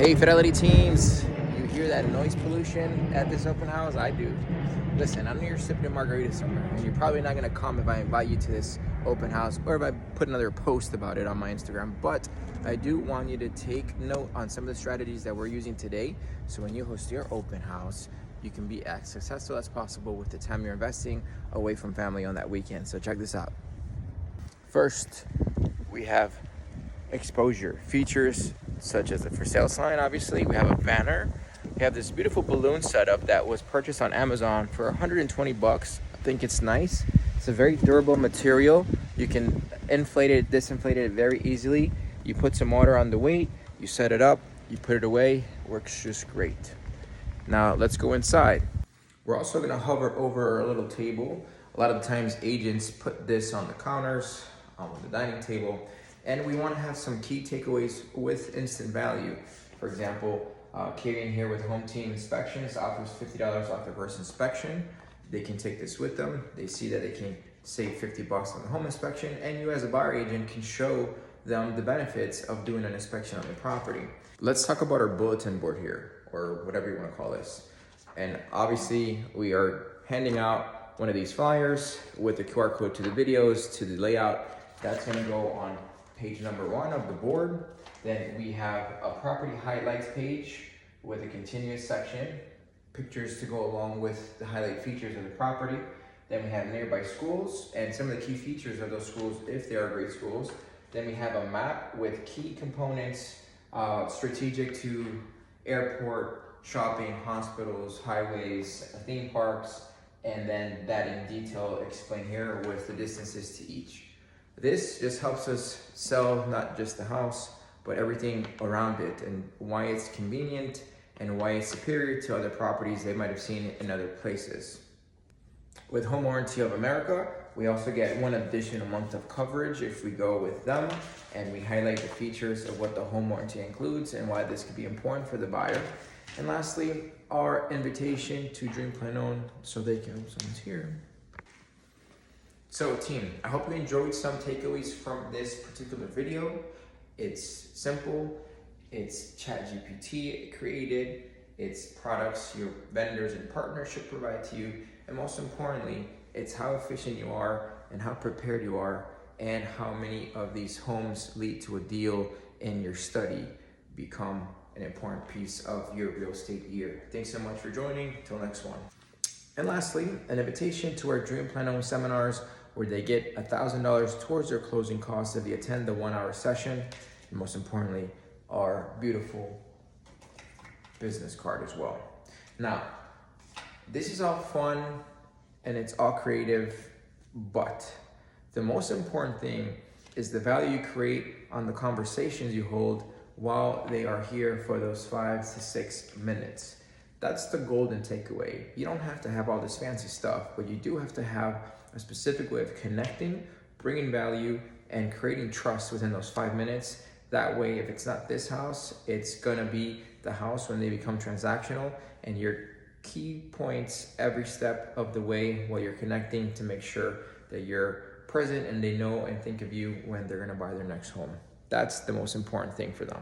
Hey, Fidelity teams, you hear that noise pollution at this open house? I do. Listen, I'm here sipping a margarita somewhere, and you're probably not gonna come if I invite you to this open house or if I put another post about it on my Instagram, but I do want you to take note on some of the strategies that we're using today, so when you host your open house, you can be as successful as possible with the time you're investing away from family on that weekend. So check this out. First, we have exposure features such as the for sale sign. Obviously, we have a banner. We have this beautiful balloon setup that was purchased on Amazon for 120 bucks. I think it's nice. It's a very durable material. You can inflate it, disinflate it very easily. You put some water on the weight, you set it up, you put it away. Works just great. Now let's go inside. We're also going to hover over a little table. A lot of the times agents put this on the counters, on the dining table, and we want to have some key takeaways with instant value. For example, Karian here with Home Team Inspections offers $50 off their first inspection. They can take this with them. They see that they can save 50 bucks on the home inspection, and you as a buyer agent can show them the benefits of doing an inspection on the property. Let's talk about our bulletin board here, or whatever you want to call this. And obviously we are handing out one of these flyers with the QR code to the videos, to the layout. That's going to go on page number 1 of the board. Then we have a property highlights page with a continuous section, pictures to go along with the highlight features of the property. Then we have nearby schools and some of the key features of those schools if they are great schools. Then we have a map with key components strategic to airport, shopping, hospitals, highways, theme parks, and then that in detail explained here with the distances to each. This just helps us sell not just the house, but everything around it and why it's convenient and why it's superior to other properties they might have seen in other places. With Home Warranty of America, we also get 1 additional month of coverage if we go with them, and we highlight the features of what the home warranty includes and why this could be important for the buyer. And lastly, our invitation to Dream Plan Own, so they can, someone's here. So team, I hope you enjoyed some takeaways from this particular video. It's simple, it's ChatGPT created, it's products your vendors and partners should provide to you, and most importantly, it's how efficient you are and how prepared you are and how many of these homes lead to a deal in your study become an important piece of your real estate year. Thanks so much for joining. Till next one. And lastly, an invitation to our Dream Plan Own seminars where they get $1,000 towards their closing costs if they attend the 1-hour session. And most importantly, our beautiful business card as well. Now, this is all fun and it's all creative, but the most important thing is the value you create on the conversations you hold while they are here for those 5 to 6 minutes. That's the golden takeaway. You don't have to have all this fancy stuff, but you do have to have a specific way of connecting, bringing value, and creating trust within those 5 minutes. That way, if it's not this house, it's gonna be the house when they become transactional, and your key points every step of the way while you're connecting to make sure that you're present and they know and think of you when they're gonna buy their next home. That's the most important thing for them.